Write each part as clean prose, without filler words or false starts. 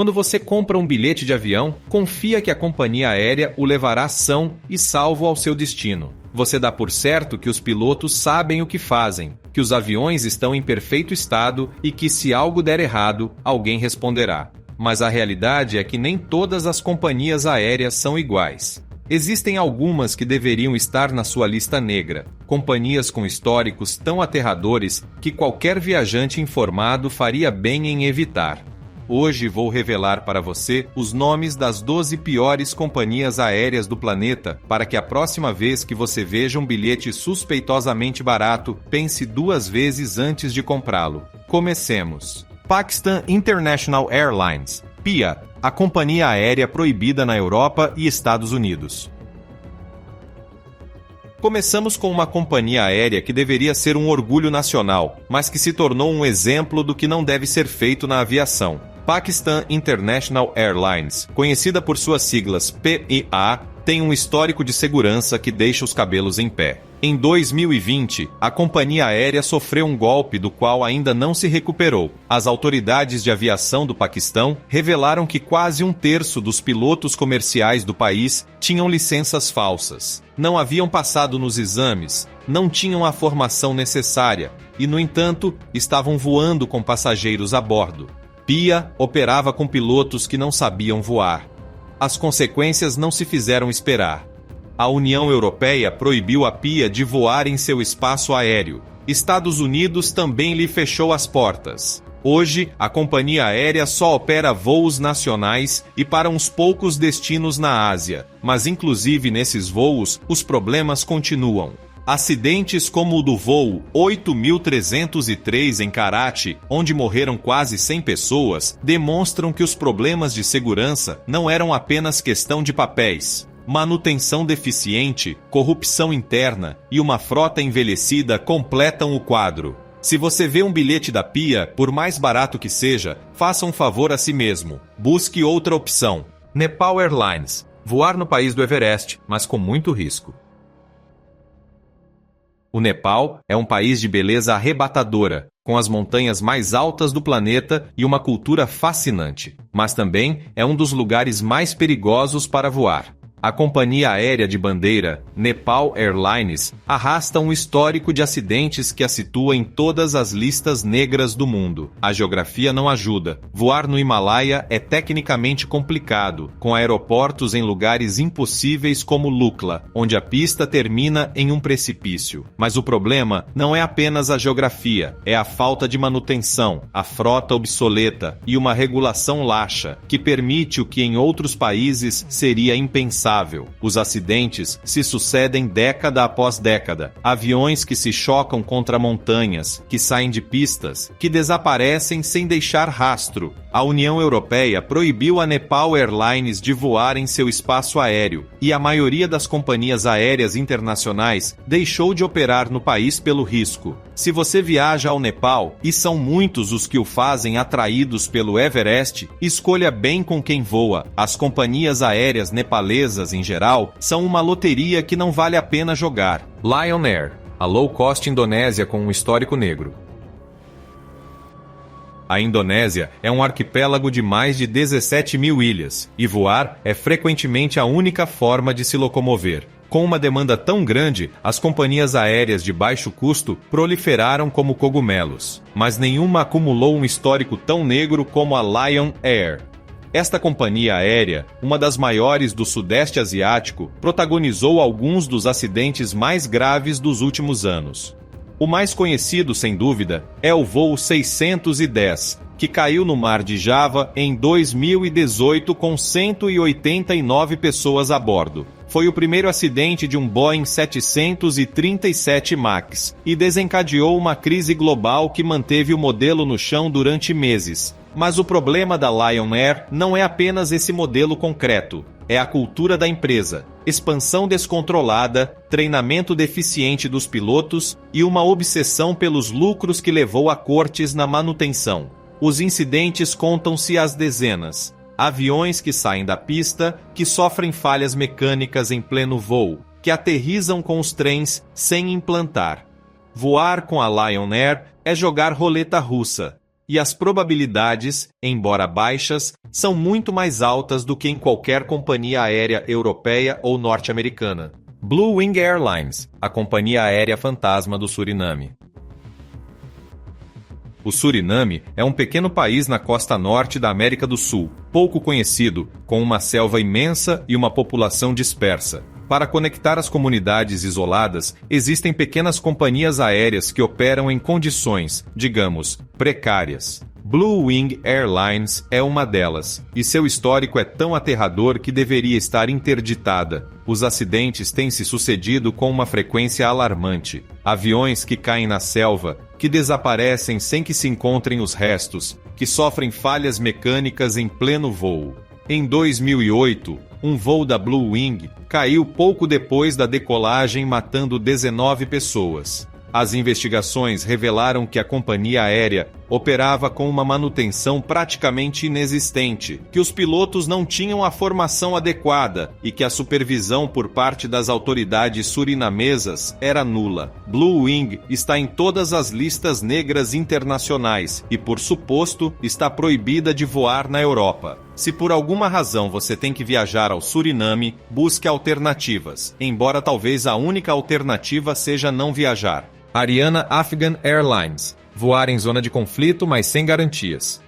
Quando você compra um bilhete de avião, confia que a companhia aérea o levará são e salvo ao seu destino. Você dá por certo que os pilotos sabem o que fazem, que os aviões estão em perfeito estado e que, se algo der errado, alguém responderá. Mas a realidade é que nem todas as companhias aéreas são iguais. Existem algumas que deveriam estar na sua lista negra, companhias com históricos tão aterradores que qualquer viajante informado faria bem em evitar. Hoje vou revelar para você os nomes das 12 piores companhias aéreas do planeta para que a próxima vez que você veja um bilhete suspeitosamente barato, pense 2 vezes antes de comprá-lo. Comecemos. Pakistan International Airlines, PIA, a companhia aérea proibida na Europa e Estados Unidos. Começamos com uma companhia aérea que deveria ser um orgulho nacional, mas que se tornou um exemplo do que não deve ser feito na aviação. Pakistan International Airlines, conhecida por suas siglas PIA, tem um histórico de segurança que deixa os cabelos em pé. Em 2020, a companhia aérea sofreu um golpe do qual ainda não se recuperou. As autoridades de aviação do Paquistão revelaram que quase 1/3 dos pilotos comerciais do país tinham licenças falsas. Não haviam passado nos exames, não tinham a formação necessária e, no entanto, estavam voando com passageiros a bordo. PIA operava com pilotos que não sabiam voar. As consequências não se fizeram esperar. A União Europeia proibiu a PIA de voar em seu espaço aéreo. Estados Unidos também lhe fechou as portas. Hoje, a companhia aérea só opera voos nacionais e para uns poucos destinos na Ásia, mas inclusive nesses voos, os problemas continuam. Acidentes como o do voo 8303 em Karachi, onde morreram quase 100 pessoas, demonstram que os problemas de segurança não eram apenas questão de papéis. Manutenção deficiente, corrupção interna e uma frota envelhecida completam o quadro. Se você vê um bilhete da PIA, por mais barato que seja, faça um favor a si mesmo. Busque outra opção. Nepal Airlines. Voar no país do Everest, mas com muito risco. O Nepal é um país de beleza arrebatadora, com as montanhas mais altas do planeta e uma cultura fascinante. Mas também é um dos lugares mais perigosos para voar. A companhia aérea de bandeira, Nepal Airlines, arrasta um histórico de acidentes que a situa em todas as listas negras do mundo. A geografia não ajuda. Voar no Himalaia é tecnicamente complicado, com aeroportos em lugares impossíveis como Lukla, onde a pista termina em um precipício. Mas o problema não é apenas a geografia, é a falta de manutenção, a frota obsoleta e uma regulação laxa, que permite o que em outros países seria impensável. Os acidentes se sucedem década após década. Aviões que se chocam contra montanhas, que saem de pistas, que desaparecem sem deixar rastro. A União Europeia proibiu a Nepal Airlines de voar em seu espaço aéreo, e a maioria das companhias aéreas internacionais deixou de operar no país pelo risco. Se você viaja ao Nepal, e são muitos os que o fazem atraídos pelo Everest, escolha bem com quem voa. As companhias aéreas nepalesas, em geral, são uma loteria que não vale a pena jogar. Lion Air, a low-cost Indonésia com um histórico negro. A Indonésia é um arquipélago de mais de 17 mil ilhas, e voar é frequentemente a única forma de se locomover. Com uma demanda tão grande, as companhias aéreas de baixo custo proliferaram como cogumelos, mas nenhuma acumulou um histórico tão negro como a Lion Air. Esta companhia aérea, uma das maiores do Sudeste Asiático, protagonizou alguns dos acidentes mais graves dos últimos anos. O mais conhecido, sem dúvida, é o voo 610, que caiu no mar de Java em 2018 com 189 pessoas a bordo. Foi o primeiro acidente de um Boeing 737 MAX e desencadeou uma crise global que manteve o modelo no chão durante meses. Mas o problema da Lion Air não é apenas esse modelo concreto, é a cultura da empresa, expansão descontrolada, treinamento deficiente dos pilotos e uma obsessão pelos lucros que levou a cortes na manutenção. Os incidentes contam-se às dezenas. Aviões que saem da pista, que sofrem falhas mecânicas em pleno voo, que aterrissam com os trens sem implantar. Voar com a Lion Air é jogar roleta russa. e as probabilidades, embora baixas, são muito mais altas do que em qualquer companhia aérea europeia ou norte-americana. Blue Wing Airlines, a companhia aérea fantasma do Suriname. O Suriname é um pequeno país na costa norte da América do Sul, pouco conhecido, com uma selva imensa e uma população dispersa. Para conectar as comunidades isoladas, existem pequenas companhias aéreas que operam em condições, digamos, precárias. Blue Wing Airlines é uma delas, e seu histórico é tão aterrador que deveria estar interditada. Os acidentes têm se sucedido com uma frequência alarmante. Aviões que caem na selva, que desaparecem sem que se encontrem os restos, que sofrem falhas mecânicas em pleno voo. Em 2008, um voo da Blue Wing caiu pouco depois da decolagem, matando 19 pessoas. As investigações revelaram que a companhia aérea operava com uma manutenção praticamente inexistente, que os pilotos não tinham a formação adequada e que a supervisão por parte das autoridades surinamesas era nula. Blue Wing está em todas as listas negras internacionais e, por suposto, está proibida de voar na Europa. Se por alguma razão você tem que viajar ao Suriname, busque alternativas, embora talvez a única alternativa seja não viajar. Ariana Afghan Airlines. Voar em zona de conflito, mas sem garantias.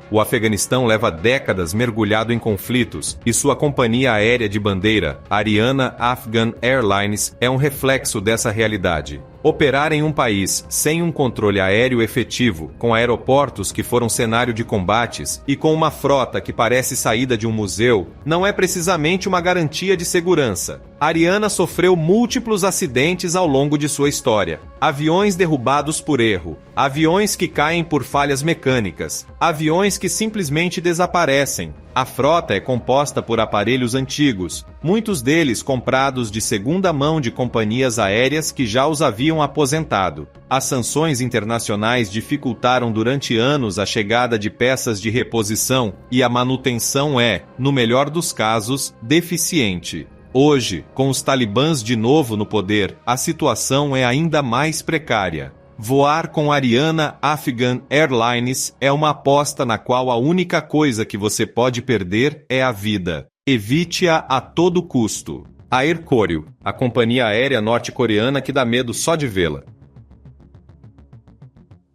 O Afeganistão leva décadas mergulhado em conflitos e sua companhia aérea de bandeira, Ariana Afghan Airlines, é um reflexo dessa realidade. Operar em um país sem um controle aéreo efetivo, com aeroportos que foram cenário de combates e com uma frota que parece saída de um museu, não é precisamente uma garantia de segurança. Ariana sofreu múltiplos acidentes ao longo de sua história. Aviões derrubados por erro, aviões que caem por falhas mecânicas, aviões que simplesmente desaparecem. A frota é composta por aparelhos antigos, muitos deles comprados de segunda mão de companhias aéreas que já os haviam aposentado. As sanções internacionais dificultaram durante anos a chegada de peças de reposição e a manutenção é, no melhor dos casos, deficiente. Hoje, com os talibãs de novo no poder, a situação é ainda mais precária. Voar com Ariana Afghan Airlines é uma aposta na qual a única coisa que você pode perder é a vida. Evite-a a todo custo. Air Koryo, a companhia aérea norte-coreana que dá medo só de vê-la.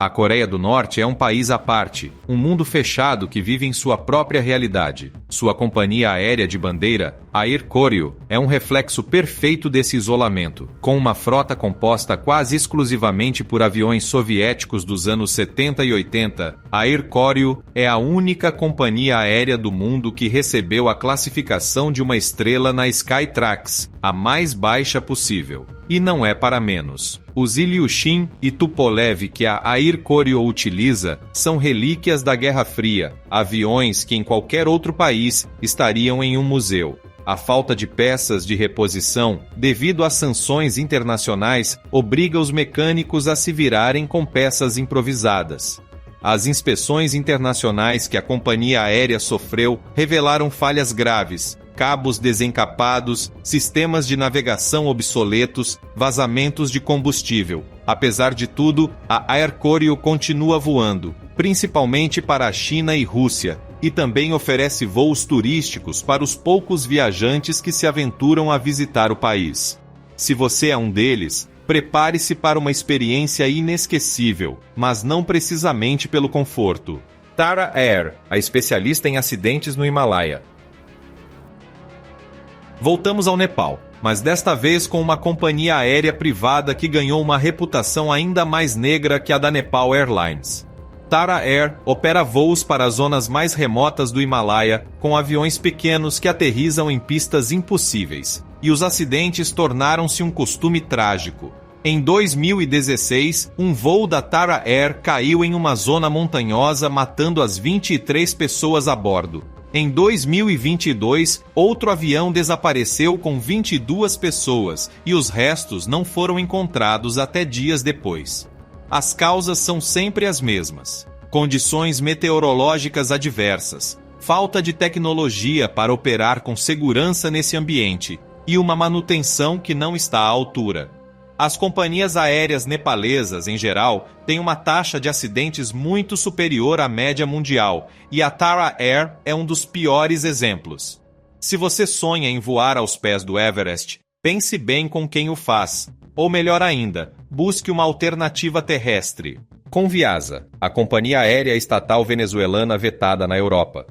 A Coreia do Norte é um país à parte, um mundo fechado que vive em sua própria realidade. Sua companhia aérea de bandeira, Air Koryo, é um reflexo perfeito desse isolamento. Com uma frota composta quase exclusivamente por aviões soviéticos dos anos 70 e 80, a Air Koryo é a única companhia aérea do mundo que recebeu a classificação de uma estrela na Skytrax, a mais baixa possível. E não é para menos. Os Ilyushin e Tupolev que a Air Koryo utiliza são relíquias da Guerra Fria, aviões que em qualquer outro país estariam em um museu. A falta de peças de reposição, devido às sanções internacionais, obriga os mecânicos a se virarem com peças improvisadas. As inspeções internacionais que a companhia aérea sofreu revelaram falhas graves, cabos desencapados, sistemas de navegação obsoletos, vazamentos de combustível. Apesar de tudo, a Air Koryo continua voando, principalmente para a China e Rússia, e também oferece voos turísticos para os poucos viajantes que se aventuram a visitar o país. Se você é um deles, prepare-se para uma experiência inesquecível, mas não precisamente pelo conforto. Tara Air, a especialista em acidentes no Himalaia. Voltamos ao Nepal, mas desta vez com uma companhia aérea privada que ganhou uma reputação ainda mais negra que a da Nepal Airlines. Tara Air opera voos para as zonas mais remotas do Himalaia com aviões pequenos que aterrissam em pistas impossíveis, e os acidentes tornaram-se um costume trágico. Em 2016, um voo da Tara Air caiu em uma zona montanhosa, matando as 23 pessoas a bordo. Em 2022, outro avião desapareceu com 22 pessoas e os restos não foram encontrados até dias depois. As causas são sempre as mesmas: condições meteorológicas adversas, falta de tecnologia para operar com segurança nesse ambiente e uma manutenção que não está à altura. As companhias aéreas nepalesas, em geral, têm uma taxa de acidentes muito superior à média mundial, e a Tara Air é um dos piores exemplos. Se você sonha em voar aos pés do Everest, pense bem com quem o faz. Ou melhor ainda, busque uma alternativa terrestre. Conviasa, a companhia aérea estatal venezuelana vetada na Europa.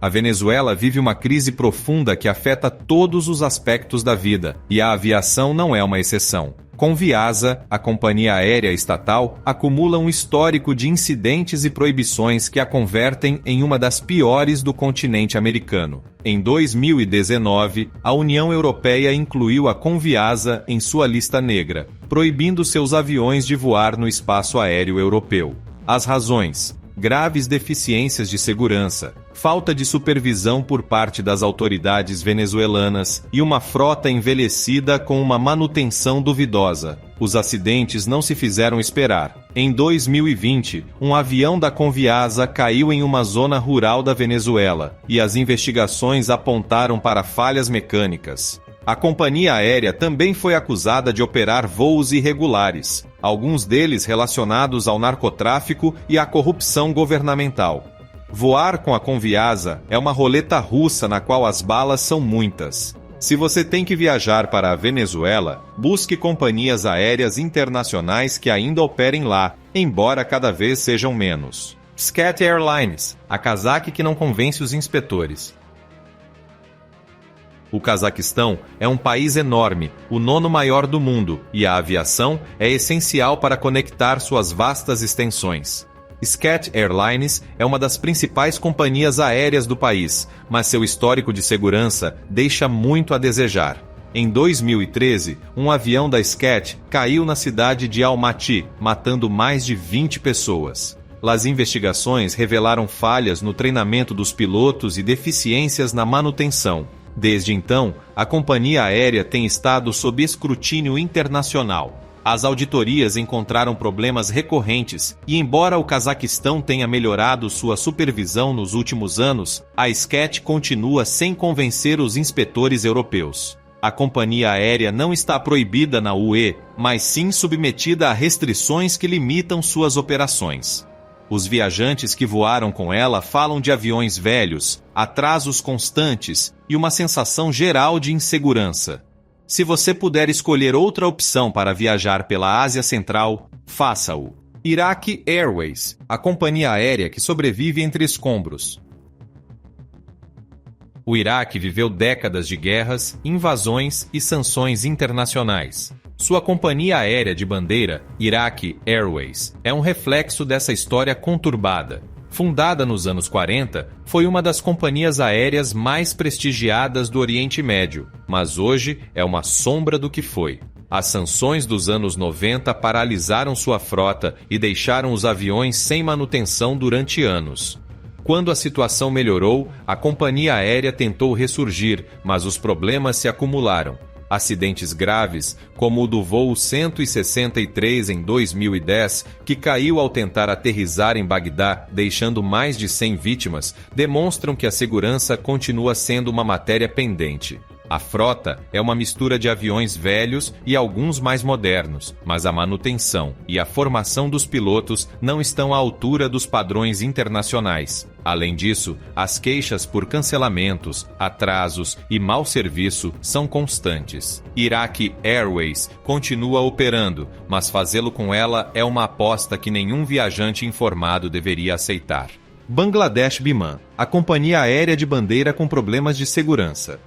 A Venezuela vive uma crise profunda que afeta todos os aspectos da vida, e a aviação não é uma exceção. Conviasa, a companhia aérea estatal, acumula um histórico de incidentes e proibições que a convertem em uma das piores do continente americano. Em 2019, a União Europeia incluiu a Conviasa em sua lista negra, proibindo seus aviões de voar no espaço aéreo europeu. As razões: graves deficiências de segurança, falta de supervisão por parte das autoridades venezuelanas e uma frota envelhecida com uma manutenção duvidosa. Os acidentes não se fizeram esperar. Em 2020, um avião da Conviasa caiu em uma zona rural da Venezuela e as investigações apontaram para falhas mecânicas. A companhia aérea também foi acusada de operar voos irregulares, alguns deles relacionados ao narcotráfico e à corrupção governamental. Voar com a Conviasa é uma roleta russa na qual as balas são muitas. Se você tem que viajar para a Venezuela, busque companhias aéreas internacionais que ainda operem lá, embora cada vez sejam menos. SCAT Airlines, a casaque que não convence os inspetores. O Cazaquistão é um país enorme, o 9º maior do mundo, e a aviação é essencial para conectar suas vastas extensões. SCAT Airlines é uma das principais companhias aéreas do país, mas seu histórico de segurança deixa muito a desejar. Em 2013, um avião da SCAT caiu na cidade de Almaty, matando mais de 20 pessoas. As investigações revelaram falhas no treinamento dos pilotos e deficiências na manutenção. Desde então, a companhia aérea tem estado sob escrutínio internacional. As auditorias encontraram problemas recorrentes e, embora o Cazaquistão tenha melhorado sua supervisão nos últimos anos, a SCAT continua sem convencer os inspetores europeus. A companhia aérea não está proibida na UE, mas sim submetida a restrições que limitam suas operações. Os viajantes que voaram com ela falam de aviões velhos, atrasos constantes e uma sensação geral de insegurança. Se você puder escolher outra opção para viajar pela Ásia Central, faça-o. Iraq Airways, a companhia aérea que sobrevive entre escombros. O Iraque viveu décadas de guerras, invasões e sanções internacionais. Sua companhia aérea de bandeira, Iraq Airways, é um reflexo dessa história conturbada. Fundada nos anos 40, foi uma das companhias aéreas mais prestigiadas do Oriente Médio, mas hoje é uma sombra do que foi. As sanções dos anos 90 paralisaram sua frota e deixaram os aviões sem manutenção durante anos. Quando a situação melhorou, a companhia aérea tentou ressurgir, mas os problemas se acumularam. Acidentes graves, como o do voo 163 em 2010, que caiu ao tentar aterrissar em Bagdá, deixando mais de 100 vítimas, demonstram que a segurança continua sendo uma matéria pendente. A frota é uma mistura de aviões velhos e alguns mais modernos, mas a manutenção e a formação dos pilotos não estão à altura dos padrões internacionais. Além disso, as queixas por cancelamentos, atrasos e mau serviço são constantes. Iraq Airways continua operando, mas fazê-lo com ela é uma aposta que nenhum viajante informado deveria aceitar. Bangladesh Biman, a companhia aérea de bandeira com problemas de segurança.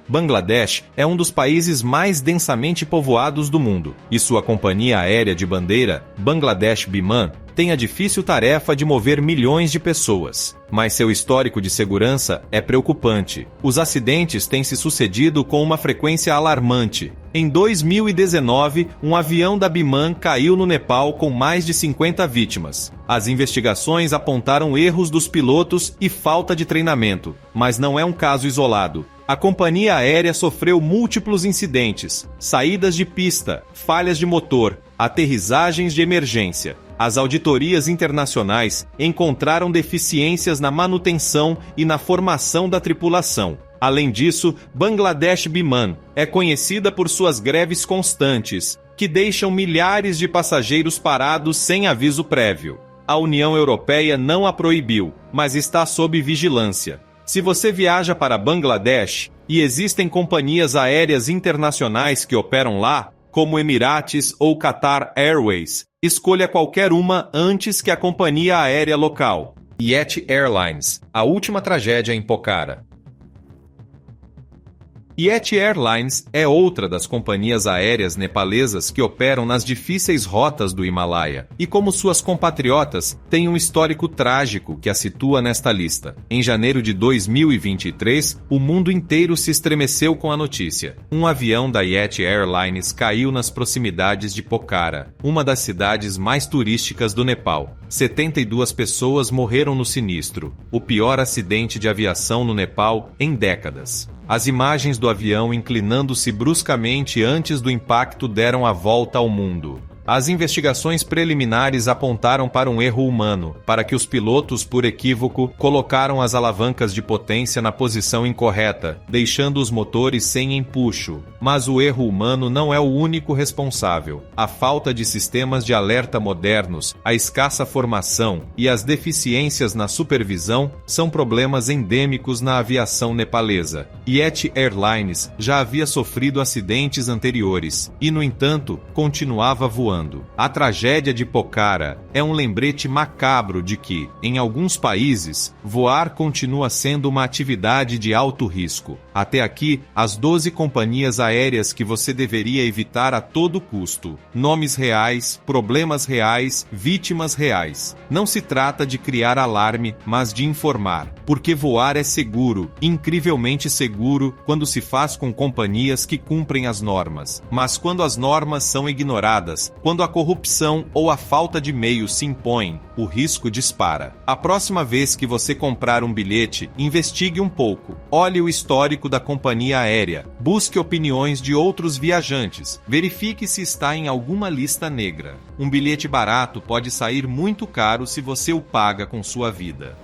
Bangladesh é um dos países mais densamente povoados do mundo, e sua companhia aérea de bandeira, Bangladesh Biman, tem a difícil tarefa de mover milhões de pessoas. Mas seu histórico de segurança é preocupante. Os acidentes têm se sucedido com uma frequência alarmante. Em 2019, um avião da Biman caiu no Nepal com mais de 50 vítimas. As investigações apontaram erros dos pilotos e falta de treinamento, mas não é um caso isolado. A companhia aérea sofreu múltiplos incidentes, saídas de pista, falhas de motor, aterrissagens de emergência. As auditorias internacionais encontraram deficiências na manutenção e na formação da tripulação. Além disso, Bangladesh Biman é conhecida por suas greves constantes, que deixam milhares de passageiros parados sem aviso prévio. A União Europeia não a proibiu, mas está sob vigilância. Se você viaja para Bangladesh e existem companhias aéreas internacionais que operam lá, como Emirates ou Qatar Airways, escolha qualquer uma antes que a companhia aérea local. Yeti Airlines, a última tragédia em Pokhara. Yeti Airlines é outra das companhias aéreas nepalesas que operam nas difíceis rotas do Himalaia, e como suas compatriotas, tem um histórico trágico que a situa nesta lista. Em janeiro de 2023, o mundo inteiro se estremeceu com a notícia. Um avião da Yeti Airlines caiu nas proximidades de Pokhara, uma das cidades mais turísticas do Nepal. 72 pessoas morreram no sinistro, o pior acidente de aviação no Nepal em décadas. As imagens do avião inclinando-se bruscamente antes do impacto deram a volta ao mundo. As investigações preliminares apontaram para um erro humano, para que os pilotos, por equívoco, colocaram as alavancas de potência na posição incorreta, deixando os motores sem empuxo. Mas o erro humano não é o único responsável. A falta de sistemas de alerta modernos, a escassa formação e as deficiências na supervisão são problemas endêmicos na aviação nepalesa. Yeti Airlines já havia sofrido acidentes anteriores e, no entanto, continuava voando. A tragédia de Pokhara é um lembrete macabro de que, em alguns países, voar continua sendo uma atividade de alto risco. Até aqui, as 12 companhias aéreas que você deveria evitar a todo custo. Nomes reais, problemas reais, vítimas reais. Não se trata de criar alarme, mas de informar. Porque voar é seguro, incrivelmente seguro, quando se faz com companhias que cumprem as normas. Mas quando as normas são ignoradas, quando a corrupção ou a falta de meios se impõem, o risco dispara. A próxima vez que você comprar um bilhete, investigue um pouco. Olhe o histórico da companhia aérea. Busque opiniões de outros viajantes. Verifique se está em alguma lista negra. Um bilhete barato pode sair muito caro se você o paga com sua vida.